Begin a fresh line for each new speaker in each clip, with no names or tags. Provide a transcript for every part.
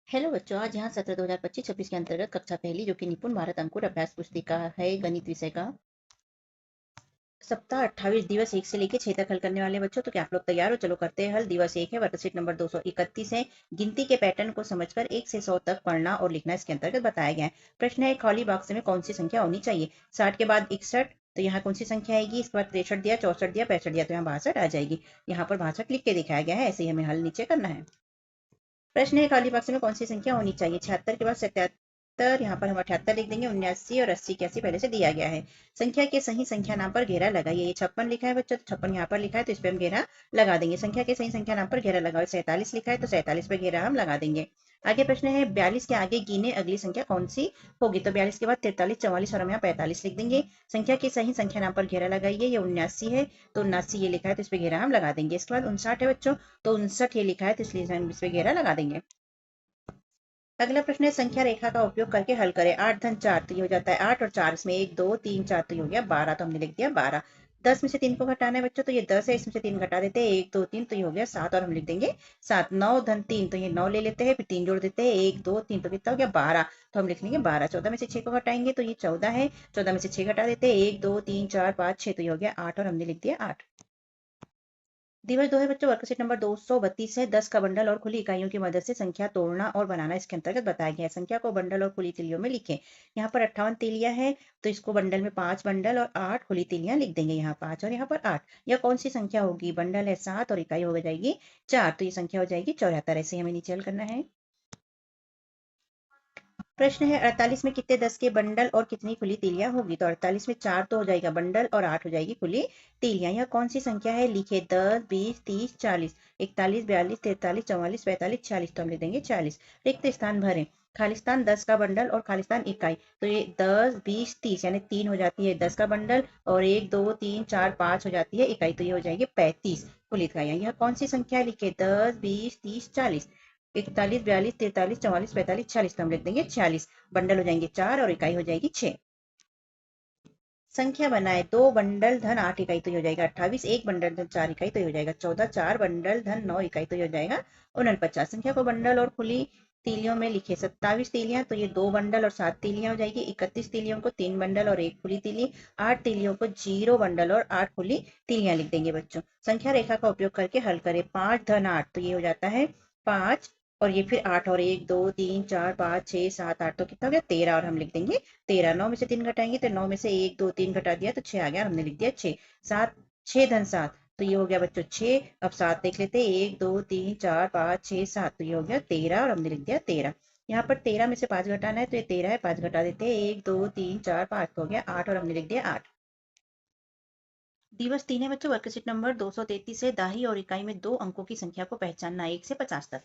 Hello बच्चों, आज यहाँ सत्र 2025-26 के अंतर्गत कक्षा पहली जो कि निपुण भारत अंकुर अभ्यास पुस्तिका है गणित विषय का सप्ताह 28 दिवस 1 से लेके 6 तक हल करने वाले बच्चों। तो क्या आप लोग तैयार हो? चलो करते हैं हल। दिवस 1 है, वर्कशीट नंबर 231 है। गिनती के पैटर्न को समझकर 1 से 100 तक पढ़ना और लिखना इसके अंतर्गत बताया गया है। प्रश्न है, खाली बॉक्स में कौन सी संख्या होनी चाहिए? 60 के बाद 61, तो यहाँ कौन सी संख्या आएगी? इसके बाद 63 दिया, 64 दिया, 65 दिया, तो यहाँ 62 आ जाएगी। यहाँ पर 62 लिख के दिखाया गया है, ऐसे ही हमें हल नीचे करना है। प्रश्न है, खाली बॉक्स में कौन सी संख्या होनी चाहिए? 76 के बाद 77, यहाँ पर हम 78 लिख देंगे। 79 और 80 81 पहले से दिया गया है। संख्या के सही संख्या नाम पर घेरा लगाइए। ये 56 लिखा है बच्चों, तो 56 यहाँ पर लिखा है, तो इस पे हम घेरा लगा देंगे। संख्या के सही संख्या नाम पर घेरा लगाओ। 47 लिखा है, तो 47 पे घेरा हम लगा देंगे। आगे प्रश्न है, 42 के आगे गिने अगली संख्या कौन सी होगी? तो 42 के बाद 43, 44 और हम यहाँ 45 लिख देंगे। संख्या के सही संख्या नाम पर घेरा लगाइए। ये 79 है, तो 79 ये लिखा है, तो इस पे घेरा हम लगा देंगे। इसके बाद 59 है बच्चों, तो 59 ये लिखा है, तो इसलिए हम इस पे घेरा लगा देंगे। अगला प्रश्न है, संख्या रेखा का उपयोग करके हल करें। 8 धन 4, तो ये हो जाता है 8, और 4 इसमें 1 2 3 4, तो ये हो गया 12, तो हमने लिख दिया 12। 10 में से 3 को घटाना है बच्चों, तो ये 10 है, इसमें से 3 घटा देते हैं, 1 2 3, तो ये हो गया 7, और हम लिख देंगे 7। 9 धन 3, तो ये 9 ले लेते हैं, फिर 3 जोड़ देते हैं, 1 2 3, तो कितना हो गया 12, तो हम लिख लेंगे 12। 14 में से 6 को घटाएंगे, तो ये 14 है, 14 में से 6 घटा देते हैं, 1 2 3 4 5 6, तो ये हो गया 8, और हमने लिख दिया 8। दिवस 2 है बच्चों, वर्कशीट नंबर 232 है। 10 का बंडल और खुली इकाइयों की मदद से संख्या तोड़ना और बनाना इसके अंतर्गत बताया गया है। संख्या को बंडल और खुली तीलियों में लिखें। यहाँ पर 58 तीलियां है, तो इसको बंडल में 5 बंडल और 8 खुली तीलियां लिख देंगे। यहाँ 5 और यहाँ पर 8। यह कौन सी संख्या होगी? बंडल है 7 और इकाई हो जाएगी 4, तो ये संख्या हो जाएगी 74। ऐसे हमें नीचे हल करना है। प्रश्न है, 48 में कितने 10 के बंडल और कितनी खुली तीलियां होगी? तो 48 में 4 तो हो जाएगा बंडल और 8 हो जाएगी खुली तीलियां। यह कौन सी संख्या है? लिखे 10 20 30 40 41 42 43 44 45 46, तो हम लिख देंगे 40। रिक्त स्थान भरें। खालिस्तान 10 का बंडल और खालिस्तान इकाई, तो ये 10 20 30 यानी 3 हो जाती है 10 का बंडल, और 1 2 3 4 5 हो जाती है इकाई, तो ये हो जाएगी 35 कुल इकाइयां। यह कौन सी संख्या है? लिखे 10 20 30 40 41 42 43 44 45 46, तो हम लिख देंगे 46। बंडल हो जाएंगे 4 और इकाई हो जाएगी 6। संख्या बनाए। 2 बंडल धन 8 इकाई, तो ये हो जाएगा 28। 1 बंडल धन 4 इकाई, तो ये हो जाएगा 14। 4 बंडल धन 9 इकाई, तो ये हो जाएगा 49। संख्या को बंडल और खुली तीलियों में लिखे। 27 तीलियां, तो ये 2 बंडल और 7 तीलियां हो जाएगी। 31 तीलियों को 3 बंडल और 1 खुली तीली। 8 तीलियों को 0 बंडल और 8 खुली तीलियां लिख देंगे बच्चों। संख्या रेखा का उपयोग करके हल करें। 5 धन 8, तो ये हो जाता है 5, और ये फिर 8 और 1 2 3 4 5 6 7 8, तो कितना हो गया 13, और हम लिख देंगे 13। 9 में से 3 घटाएंगे, तो 9 में से 1 2 3 घटा दिया, तो 6 आ गया, हमने लिख दिया 6। 7 6 धन 7, तो ये हो गया बच्चों 6। अब 7 देख लेते हैं, 1 2 3 4 5 6 7, तो ये हो गया 13, और हमने लिख दिया 13। यहाँ पर 13 में से 5 घटाना है, तो ये 13 है, 5 घटा देते हैं, 1 2 3 4 5, तो हो गया 8, और हमने लिख दिया 8। दिवस 3 है बच्चों, वर्कशीट नंबर 233 है। दाही और इकाई में 2 अंकों की संख्या को पहचानना 1 से 50 तक।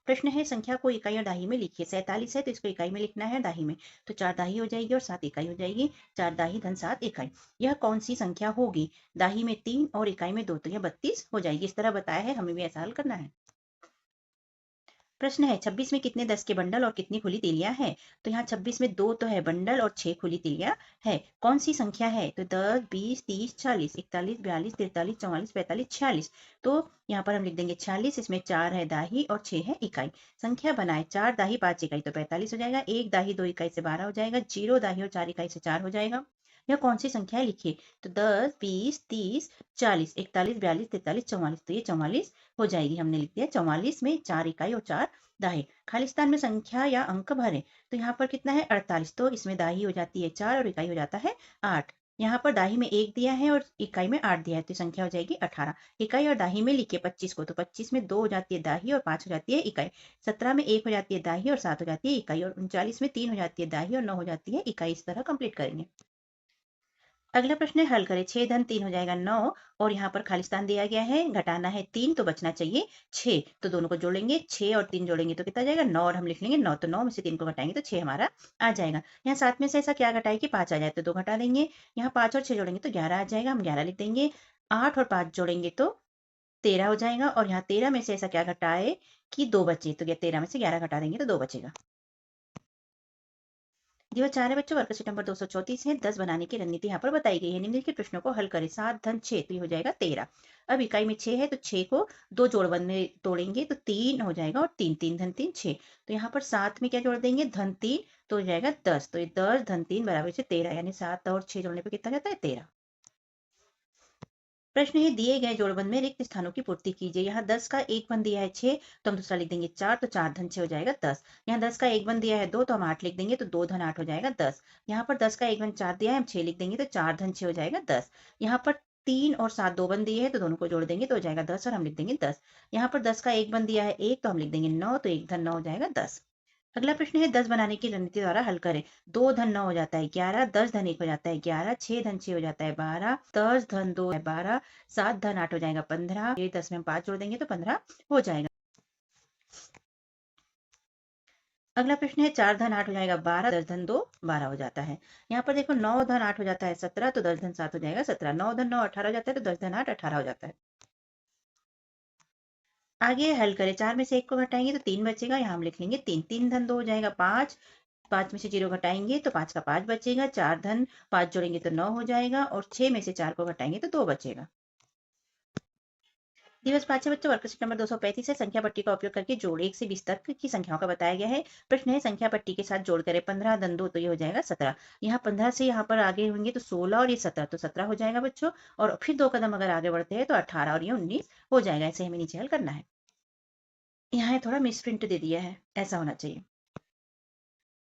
प्रश्न है, संख्या को इकाई और दाही में लिखिए। 47 है, तो इसको इकाई में लिखना है दाही में, तो 4 दाही हो जाएगी और 7 इकाई हो जाएगी। 4 दाही धन 7 इकाई। यह कौन सी संख्या होगी? दाही में 3 और इकाई में 2, तो यह 32 हो जाएगी। इस तरह बताया है, हमें भी ऐसा हल करना है। प्रश्न है, 26 में कितने 10 के बंडल और कितनी खुली तीलियां हैं? तो यहाँ 26 में 2 तो है बंडल और 6 खुली तीलियां है। कौन सी संख्या है? तो 10 20 30 40 41 42 43 44 45 46, तो यहाँ पर हम लिख देंगे 46। इसमें 4 है दाही और 6 है इकाई। संख्या बनाए। 4 दाही 5 इकाई, तो 45 हो जाएगा। 1 दाही 2 इकाई से 12 हो जाएगा। 0 दाही और 4 इकाई से 4 हो जाएगा। यह कौन सी संख्या है? लिखिए। तो 10 20 30 40 41 42 43 44, तो ये 44 हो जाएगी। हमने लिख दिया 44 में 4 इकाई और 4 दाही। खालिस्तान में संख्या या अंक भरें। तो यहाँ पर कितना है 48, तो इसमें दाही हो जाती है 4 और इकाई हो जाता है 8। यहाँ पर दाही में 1 दिया है और इकाई में 8 दिया है, तो संख्या हो जाएगी 18। इकाई और दाही में लिखिए 25 को, तो 25 में 2 हो जाती है दाही और 5 हो जाती है इकाई। 17 में 1 हो जाती है दाही और 7 हो जाती है इकाई, और 39 में 3 हो जाती है दाही और 9 हो जाती है इकाई। इस तरह कंप्लीट करेंगे। अगला प्रश्न है, हल करें। 6 धन 3 हो जाएगा 9, और यहाँ पर खालिस्तान दिया गया है। घटाना है 3, तो बचना चाहिए 6, तो दोनों को जोड़ेंगे। 6 और 3 जोड़ेंगे तो कितना जाएगा 9, और हम लिख लेंगे 9, तो 9 में से 3 को घटाएंगे तो 6 हमारा आ जाएगा। यहाँ 7 में से ऐसा क्या घटाए कि 5 आ जाए, तो 2 घटा देंगे। यहाँ 5 और 6 जोड़ेंगे तो 11 आ जाएगा, हम 11 लिख देंगे। 8 और 5 जोड़ेंगे तो 13 हो जाएगा, और यहाँ 13 में से ऐसा क्या घटाए कि 2 बचे, तो 13 में से 11 घटा देंगे तो 2 बचेगा। दिवस 4 है बच्चों, वर्कशीट नंबर 234 है। 10 बनाने की रणनीति यहाँ पर बताई गई है। निम्नलिखित प्रश्नों को हल करें। 7 धन 6 तो ये हो जाएगा 13। अब इकाई में 6 है तो 6 को दो जोड़बंद में तोड़ेंगे तो 3 हो जाएगा और 3 3 धन 3 6। तो यहाँ पर 7 में क्या जोड़ देंगे, धन 3, तो हो जाएगा 10। तो ये 10 धन 3 बराबर से 13, यानी 7 और 6 जोड़ने पर कितना जाता है, 13। प्रश्न है, दिए गए जोड़बंद में रिक्त स्थानों की पूर्ति कीजिए। यहाँ 10 का एक बंद दिया है 6, तो हम दूसरा लिख देंगे 4, तो 4 धन 6 हो जाएगा 10। यहाँ 10 का एक बंद दिया है 2, तो हम 8 लिख देंगे, तो 2 धन 8 हो जाएगा 10। यहाँ पर 10 का एक बंद 4 दिया है, हम 6 लिख देंगे, तो 4 धन 6 हो जाएगा 10। यहाँ पर 3 और 7 दो बंद दिए हैं, तो दोनों को जोड़ देंगे तो हो जाएगा 10, और हम लिख देंगे 10। यहाँ पर 10 का एक बंद दिया है 1, तो हम लिख देंगे 9, तो 1 धन 9 हो जाएगा 10। अगला प्रश्न है, 10 बनाने की रणनीति द्वारा हल करें। 2 धन 9 हो जाता है 11, 10 धन 1 हो जाता है 11, 6 धन 6 हो जाता है 12, 10 धन 2 है 12, 7 धन 8 हो जाएगा 15, ये 10 में हम 5 जोड़ देंगे तो 15 हो जाएगा। अगला प्रश्न है, 4 धन 8 हो जाएगा 12, 10 धन 2 12 हो जाता है। यहाँ पर देखो 9 धन 8 हो जाता है 17, तो 10 धन 7 हो जाएगा 17, 9 धन 9 18 हो जाता है, तो 10 धन 8 18 हो जाता है। आगे हल करें। 4 में से 1 को घटाएंगे तो 3 बचेगा, यहाँ हम लिख लेंगे 3, 3 धन 2 हो जाएगा 5, 5 में से 0 घटाएंगे तो 5 का 5 बचेगा, 4 धन 5 जोड़ेंगे तो 9 हो जाएगा, और 6 में से 4 को घटाएंगे तो 2 बचेगा। दिवस 5 है बच्चों, वर्कशीट नंबर 235 है। संख्या पट्टी का उपयोग करके जोड़ 1 से 20 तक की संख्याओं का बताया गया है। प्रश्न है, संख्या पट्टी के साथ जोड़ करें। 15 धन 2 तो ये हो जाएगा 17। यहाँ 15 से यहाँ पर आगे होंगे तो 16 और ये 17, तो 17 हो जाएगा बच्चों। और फिर 2 कदम अगर आगे बढ़ते हैं तो 18 और ये 19 हो जाएगा। ऐसे हमें नीचे हल करना है। यहाँ थोड़ा मिस प्रिंट दे दिया है, ऐसा होना चाहिए।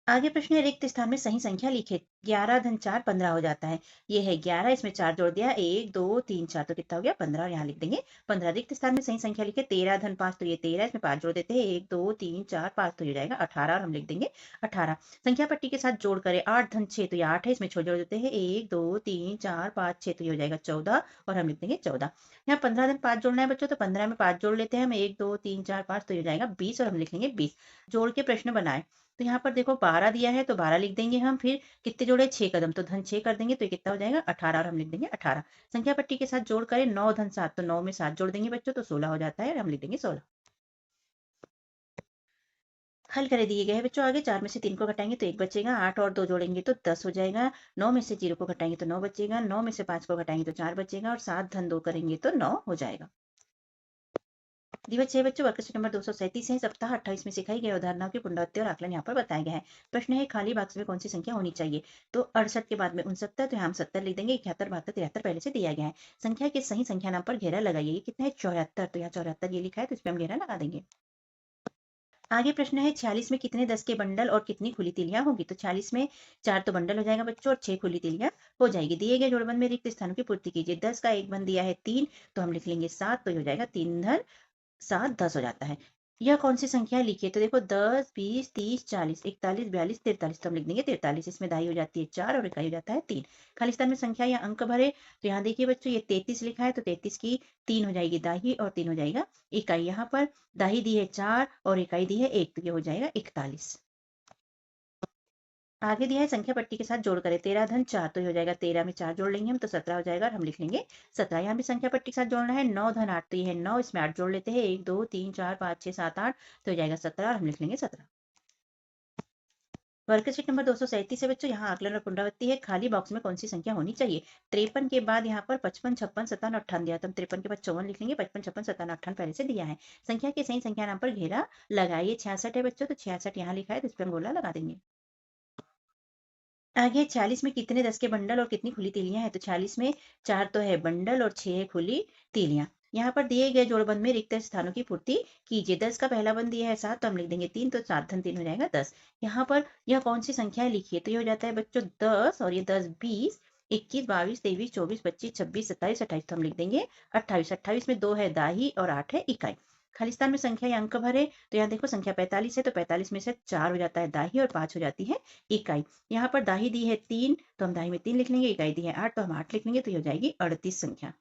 आगे प्रश्न है, रिक्त स्थान में सही संख्या लिखे। 11 धन 4 15 हो जाता है। ये है 11, इसमें 4 जोड़ दिया, 1 2 3 4, तो कितना हो गया 15, और यहाँ लिख देंगे 15। रिक्त स्थान में सही संख्या लिखे। 13 धन 5 तो ये 13, इसमें 5 जोड़ देते हैं, 1 2 3 4 5, तो ये जाएगा 18, और हम लिख देंगे 18। संख्या पट्टी के साथ जोड़ करें। 8 धन 6 तो ये 8 है, इसमें छोड़ जोड़ देते हैं, 1 2 3 4 5 6, तो ये हो जाएगा 14, और हम लिख देंगे 14। यहाँ 15 धन 5 जोड़ना है बच्चों, तो 15 में 5 जोड़ लेते हैं हम, 1 2 3 4 5, तो ये हो जाएगा 20, और हम लिख लेंगे 20। जोड़ के प्रश्न बनाए। तो यहाँ पर देखो 12 दिया है तो 12 लिख देंगे हम, फिर कितने जोड़े 6 कदम, तो धन 6 कर देंगे तो ये कितना हो जाएगा 18, और हम लिख देंगे 18। संख्या पट्टी के साथ जोड़ करें। 9 धन 7 तो 9 में 7 जोड़ देंगे बच्चों, तो 16 हो जाता है, और हम लिख देंगे 16। हल करे दिए गए हैं बच्चों। आगे 4 में से 3 को घटाएंगे तो 1 बचेगा, 8 और 2 जोड़ेंगे तो 10 हो जाएगा, 9 में से 0 को घटाएंगे तो 9 बचेगा, 9 में से 5 को घटाएंगे तो 4 बचेगा, और 7 धन 2 करेंगे तो 9 हो जाएगा। दिवस 6 बच्चों, वर्कशीट नंबर 237 है। सप्ताह 28 में सिखाई गई अवधारणाओं की पुनरावृत्ति और आकलन यहाँ पर बताया गया है। प्रश्न है, खाली बॉक्स में कौन सी संख्या होनी चाहिए। तो 68 के बाद में 69, तो यहाँ हम 70 लिख देंगे। 71 72 73 पहले से दिया गया है। संख्या के सही संख्या नाम पर घेरा लगाइए। ये कितना है 74, तो यहाँ 74 ये लिखा है, तो इस पर हम घेरा लगा देंगे। आगे प्रश्न है, 46 में कितने 10 के बंडल और कितनी खुली तिलियां होगी। तो 46 में 4 तो बंडल हो जाएगा बच्चों, और 6 खुली तिलियां हो जाएगी। दिए गए जोड़बंद में रिक्त स्थानों की पूर्ति कीजिए। 10 का एक बंद दिया है 3, तो हम लिख लेंगे 7, तो ये हो जाएगा 3 धन 7 10 हो जाता है। यह कौन सी संख्या है लिखिए। तो देखो 10 20 30 40 41 42 43, तो हम लिख देंगे 43। इसमें दाई हो जाती है 4 और इकाई हो जाता है 3। खालिस्तान में संख्या या अंक भरे। तो यहाँ देखिए बच्चों, ये 33 लिखा है, तो 33 की 3 हो जाएगी दाही, और 3 हो जाएगा इकाई। यहाँ पर दाही दी है 4 और इकाई दी है 1, तो ये हो जाएगा 41। आगे दिया है, संख्या पट्टी के साथ जोड़ करें। 13 धन 4 तो ये हो जाएगा, 13 में 4 जोड़ लेंगे हम, तो 17 हो जाएगा, और हम लिख लेंगे 17। यहाँ भी संख्या पट्टी के साथ जोड़ना है। 9 धन 8 तो ये है 9, इसमें 8 जोड़ लेते हैं, 1 2 3 4 5 6 7 8, तो हो जाएगा 17, और हम लिख लेंगे 17। वर्कशीट नंबर 237 है बच्चों। यहाँ आकलन और पुनरावृत्ति है। खाली बॉक्स में कौन सी संख्या होनी चाहिए। 53 के बाद यहाँ पर 55 56 57 58 दिया, तो हम 53 के बाद 54 लिख लेंगे। 55 56 57 58 पहले से दिया है। संख्या के सही संख्या नाम पर घेरा लगाइए। 66 है बच्चों, तो 66 यहाँ लिखा है, तो इस पर हम गोला लगा देंगे। आगे 46 में कितने 10 के बंडल और कितनी खुली तीलियां हैं। तो 46 में 4 तो है बंडल और 6 है खुली तीलियां। यहाँ पर दिए गए जोड़बंद में रिक्त स्थानों की पूर्ति कीजिए। 10 का पहला बंद दिया है 7, तो हम लिख देंगे 3, तो 7 धन 3 हो जाएगा 10। यहाँ पर यह कौन सी संख्या है लिखिए। तो ये हो जाता है बच्चों 10, और ये 10 20 21 22 23 24 25 26 27 28, तो हम लिख देंगे 28। 28 में 2 है दाही और 8 है इकाई। खालिस्तान में संख्या या अंक भरे। तो यहाँ देखो संख्या 45 है, तो 45 में से 4 हो जाता है दाही, और 5 हो जाती है इकाई। यहाँ पर दाही दी है 3, तो हम दाही में 3 लिख लेंगे। इकाई दी है 8, तो हम 8 लिख लेंगे, तो ये हो जाएगी 38 संख्या।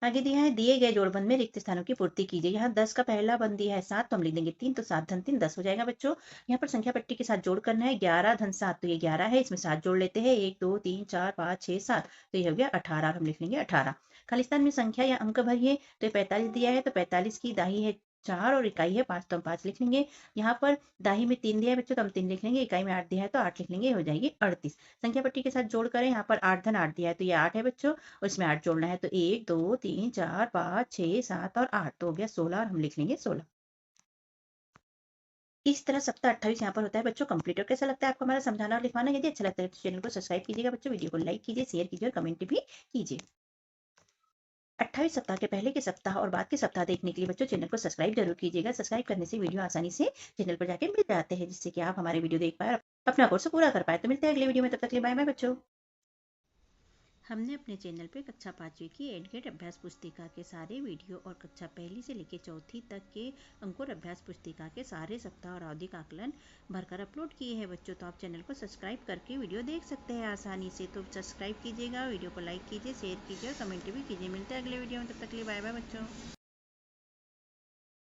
आगे दिया है, दिए गए जोड़बंद में रिक्त स्थानों की पूर्ति कीजिए। यहाँ 10 का पहला बंद दिया है 7, तो हम लिख देंगे 3, तो 7 धन 3 10 हो जाएगा बच्चों। यहाँ पर संख्या पट्टी के साथ जोड़ करना है। 11 धन 7 तो ये 11 है, इसमें 7 जोड़ लेते हैं, 1 2 3 4 5 6 7, तो ये हो गया 18, और हम लिख लेंगे 18। खालिस्तान में संख्या या अंक भरिए। तो 45 दिया है, तो 45 की दाही है 4 और इकाई है 5 तो हम 5 लिख लेंगे। यहाँ पर दाही में 3 दिया है बच्चों तो हम 3 लिख लेंगे, इकाई में 8 दिया है तो 8 लिख लेंगे, ये हो जाएगी 38। संख्या पट्टी के साथ जोड़ करें, यहाँ पर 8 धन 8 दिया है तो ये 8 है बच्चों और इसमें 8 जोड़ना है तो 1 2 3 4 5 6 7 और 8 तो हो गया 16 और हम लिख लेंगे 16। इस तरह सप्ताह 28 यहाँ पर होता है बच्चों कंप्लीट। और कैसा लगता है आपको हमारा समझाना और लिखवाना? यदि अच्छा लगता है तो चैनल को सब्सक्राइब कीजिएगा बच्चों, वीडियो को लाइक कीजिए, शेयर कीजिए और कमेंट भी कीजिए। 28 सप्ताह के पहले के सप्ताह और बाद के सप्ताह देखने के लिए बच्चों चैनल को सब्सक्राइब जरूर कीजिएगा। सब्सक्राइब करने से वीडियो आसानी से चैनल पर जाके मिल जाते हैं, जिससे कि आप हमारे वीडियो देख पाए और अपना कोर्स पूरा कर पाए। तो मिलते हैं अगले वीडियो में, तब तक के लिए बाय बाय बच्चों। हमने अपने चैनल पे कक्षा 5वीं की एड गेट अभ्यास पुस्तिका के सारे वीडियो और कक्षा 1 से लेकर 4 तक के अंकुर अभ्यास पुस्तिका के सारे सप्ताह और आवधिक आकलन भरकर अपलोड किए हैं बच्चों। तो आप चैनल को सब्सक्राइब करके वीडियो देख सकते हैं आसानी से। तो सब्सक्राइब कीजिएगा, वीडियो को लाइक कीजिए, शेयर कीजिए और कमेंट भी कीजिए। मिलते हैं अगले वीडियो में, तब तक के लिए बाय बाय बच्चों।